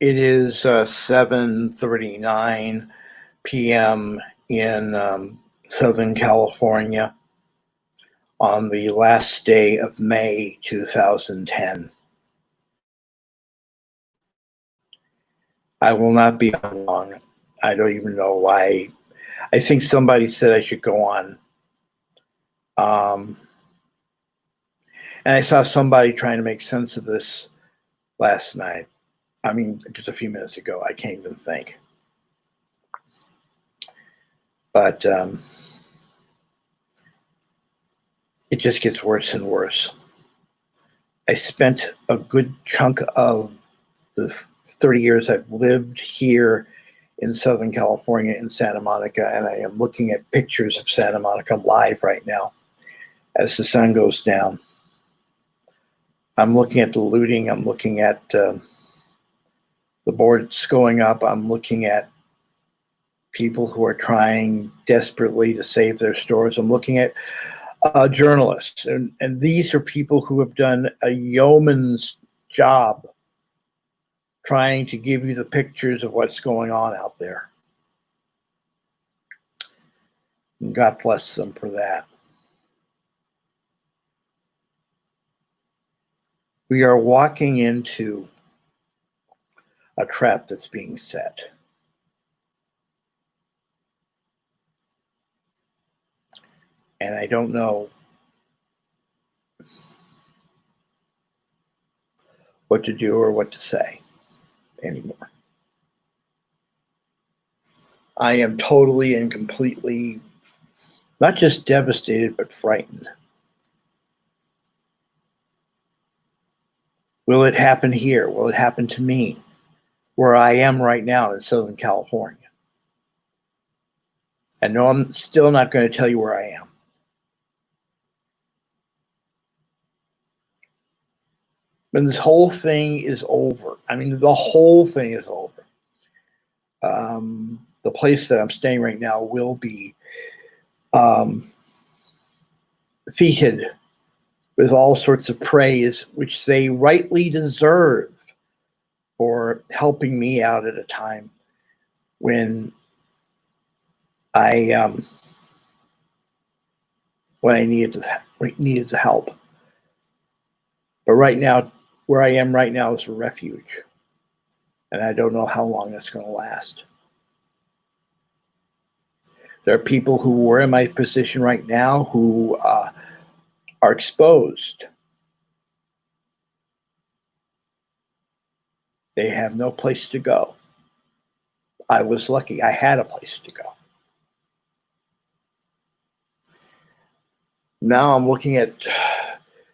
It is 7:39 p.m. in Southern California on the last day of May 2010. I will not be on long. I don't even know why. I think somebody said I should go on. And I saw somebody trying to make sense of this last night. I mean, just a few minutes ago. I can't even think. But it just gets worse and worse. I spent a good chunk of the 30 years I've lived here in Southern California in Santa Monica, and I am looking at pictures of Santa Monica live right now as the sun goes down. I'm looking at the looting. I'm looking at the boards going up. I'm looking at people who are trying desperately to save their stores. I'm looking at journalists, and these are people who have done a yeoman's job trying to give you the pictures of what's going on out there. And God bless them for that. We are walking into a trap that's being set. And I don't know what to do or what to say anymore. I am totally and completely not just devastated, but frightened. Will it happen here? Will it happen to me where I am right now in Southern California? And no, I'm still not going to tell you where I am. When this whole thing is over, I mean, the whole thing is over. The place that I'm staying right now will be feted with all sorts of praise, which they rightly deserve for helping me out at a time when I needed the help. But right now, where I am right now is a refuge, and I don't know how long that's going to last. There are people who are in my position right now who are exposed. They have no place to go. I was lucky. I had a place to go. Now I'm looking at,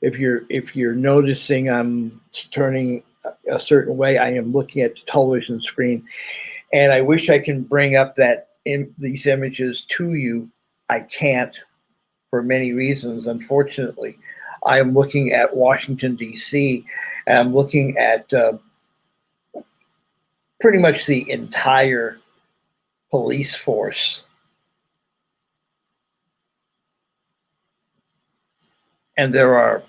if you're noticing I'm turning a certain way, I am looking at the television screen, and I wish I can bring up these images to you. I can't for many reasons, unfortunately. I am looking at Washington, D.C., and I'm looking at pretty much the entire police force. And there are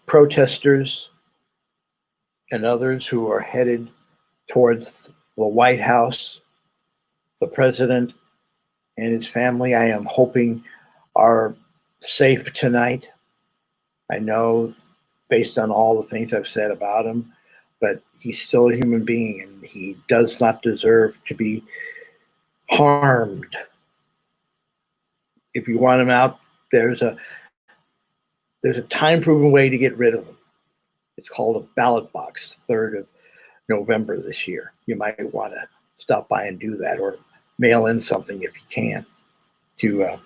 protesters and others who are headed towards the White House. The president and his family, I am hoping, are safe tonight. I know, based on all the things I've said about him, but he's still a human being, and he does not deserve to be harmed. If you want him out, there's a time-proven way to get rid of him. It's called a ballot box, 3rd of November this year. You might want to stop by and do that, or mail in something if you can to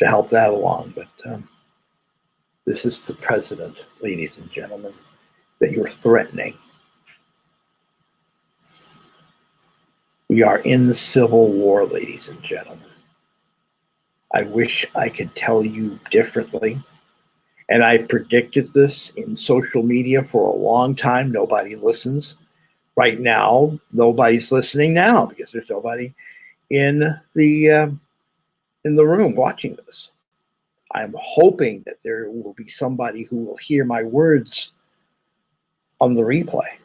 help that along. But this is the president, ladies and gentlemen, that you're threatening. We are in the Civil War, ladies and gentlemen. I wish I could tell you differently. And I predicted this in social media for a long time. Nobody listens. Right now, nobody's listening now because there's nobody in the room watching this. I'm hoping that there will be somebody who will hear my words on the replay.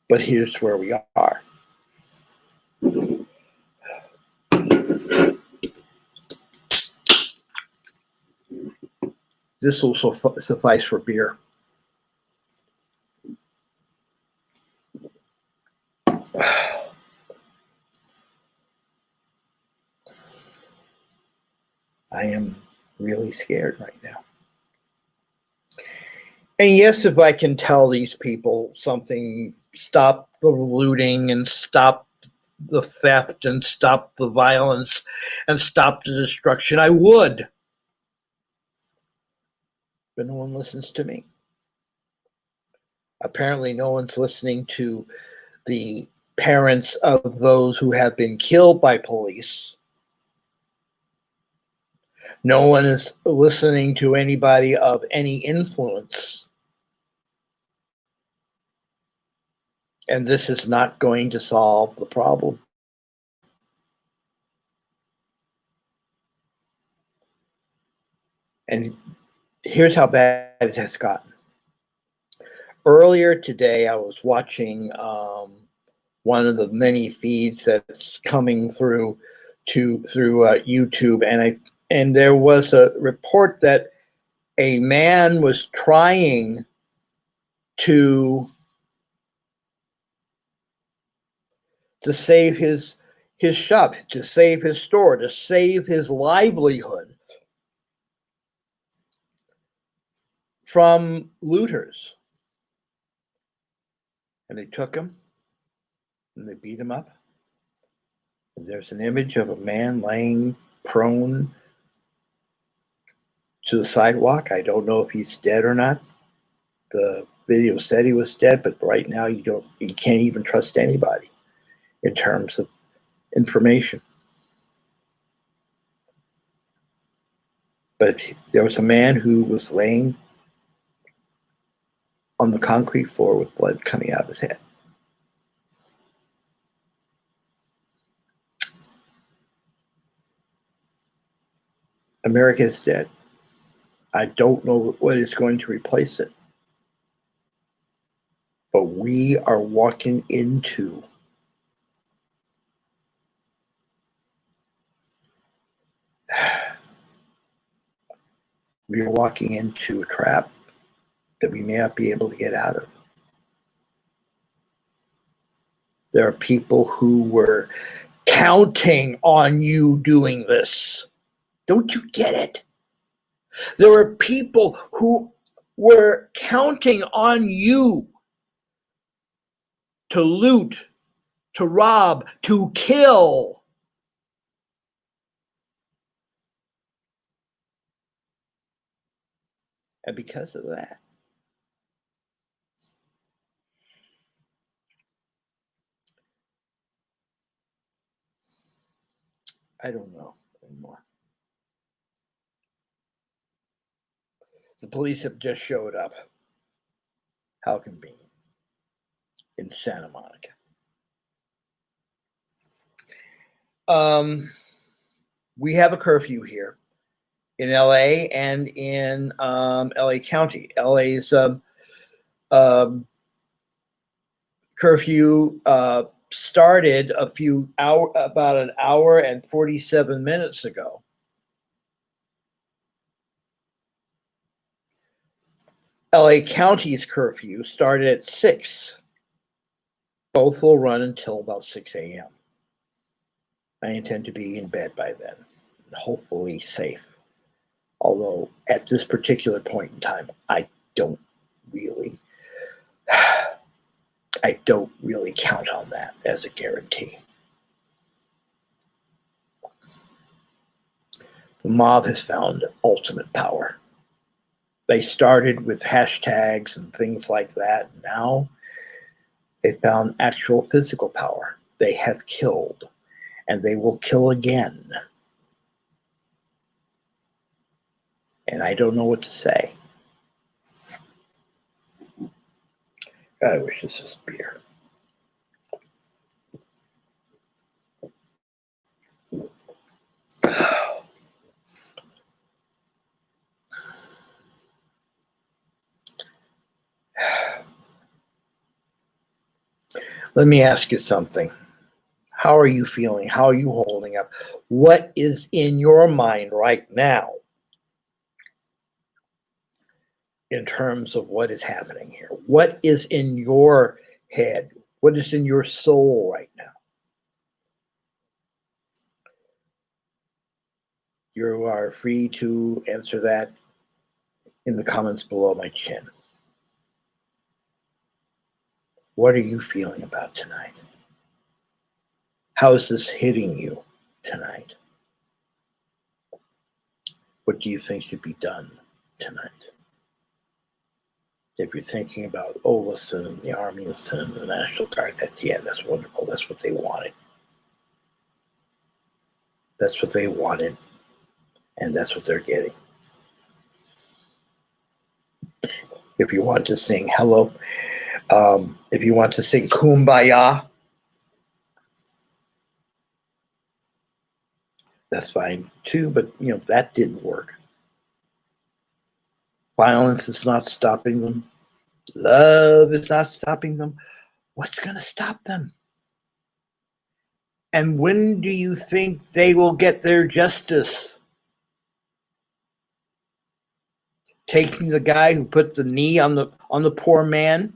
But here's where we are. This will suffice for beer. I am really scared right now. And yes, if I can tell these people something, stop the looting and stop the theft and stop the violence and stop the destruction, I would. But no one listens to me. Apparently, no one's listening to the parents of those who have been killed by police. No one is listening to anybody of any influence. And this is not going to solve the problem. And here's how bad it has gotten. Earlier today, I was watching one of the many feeds that's coming through YouTube, and there was a report that a man was trying to save his shop, to save his store, to save his livelihood from looters. And they took him and they beat him up. And there's an image of a man laying prone to the sidewalk. I don't know if he's dead or not. The video said he was dead, but right now you can't even trust anybody in terms of information. But there was a man who was laying on the concrete floor with blood coming out of his head. America is dead. I don't know what is going to replace it. But we are walking into a trap that we may not be able to get out of. There are people who were counting on you doing this. Don't you get it? There were people who were counting on you to loot, to rob, to kill. And because of that, I don't know anymore. The police have just showed up. How convenient. In Santa Monica. We have a curfew here in LA and in LA County. LA's curfew started about an hour and 47 minutes ago. LA County's curfew started at 6. Both will run until about 6 a.m. I intend to be in bed by then, hopefully safe. Although at this particular point in time, I don't really count on that as a guarantee. The mob has found ultimate power. They started with hashtags and things like that. Now they found actual physical power. They have killed, and they will kill again. And I don't know what to say. I wish this was beer. Let me ask you something. How are you feeling? How are you holding up? What is in your mind right now in terms of what is happening here? What is in your head? What is in your soul right now? You are free to answer that in the comments below my chin. What are you feeling about tonight? How is this hitting you tonight? What do you think should be done tonight? If you're thinking about, oh, let's send in the Army, let's send in the National Guard, that's wonderful. That's what they wanted. That's what they wanted, and that's what they're getting. If you want to sing hello, if you want to sing Kumbaya, that's fine too, but that didn't work. Violence is not stopping them. Love is not stopping them. What's going to stop them? And when do you think they will get their justice? Taking the guy who put the knee on the poor man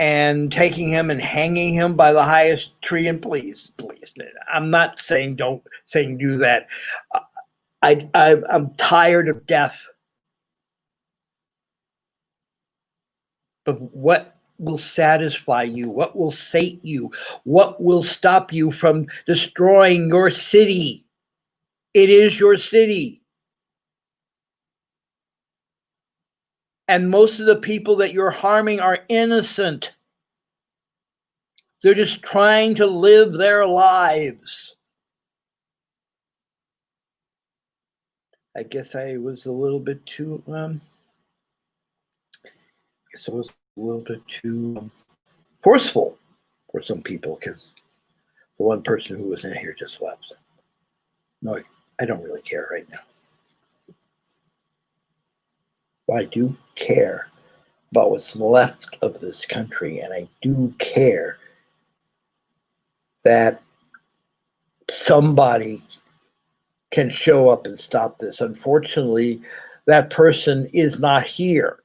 and taking him and hanging him by the highest tree. And please, I'm not saying do that. I'm tired of death. But what will satisfy you? What will sate you? What will stop you from destroying your city? It is your city. And most of the people that you're harming are innocent. They're just trying to live their lives. I guess I was a little bit too forceful for some people, because the one person who was in here just left. No, I don't really care right now. Well, I do care about what's left of this country, and I do care that somebody can show up and stop this. Unfortunately, that person is not here.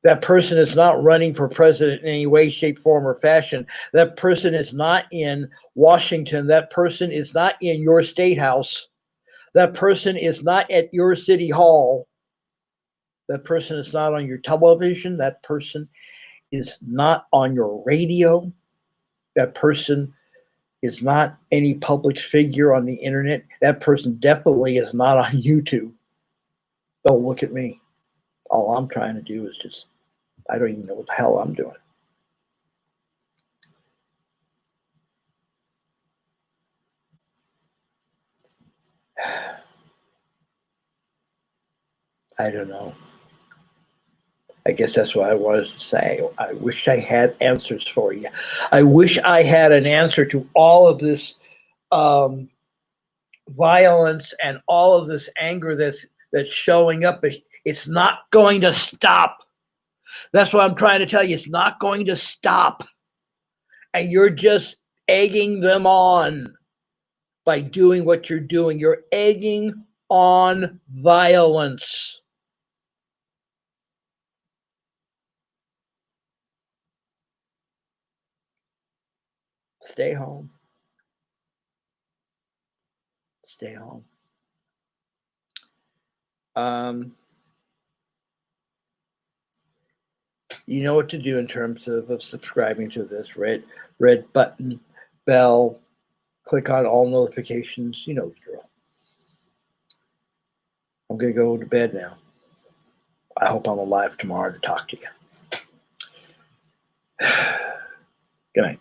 That person is not running for president in any way, shape, form, or fashion. That person is not in Washington. That person is not in your state house. That person is not at your city hall. That person is not on your television. That person is not on your radio. That person is not any public figure on the internet. That person definitely is not on YouTube. Don't look at me. All I'm trying to do is I don't even know what the hell I'm doing. I don't know. I guess that's what I wanted to say. I wish I had answers for you. I wish I had an answer to all of this violence and all of this anger that's showing up. It's not going to stop. That's what I'm trying to tell you. It's not going to stop. And you're just egging them on by doing what you're doing. You're egging on violence. Stay home. Stay home. You know what to do in terms of subscribing to this red button, bell, click on all notifications. You know the drill. I'm going to go to bed now. I hope I'm alive tomorrow to talk to you. Good night.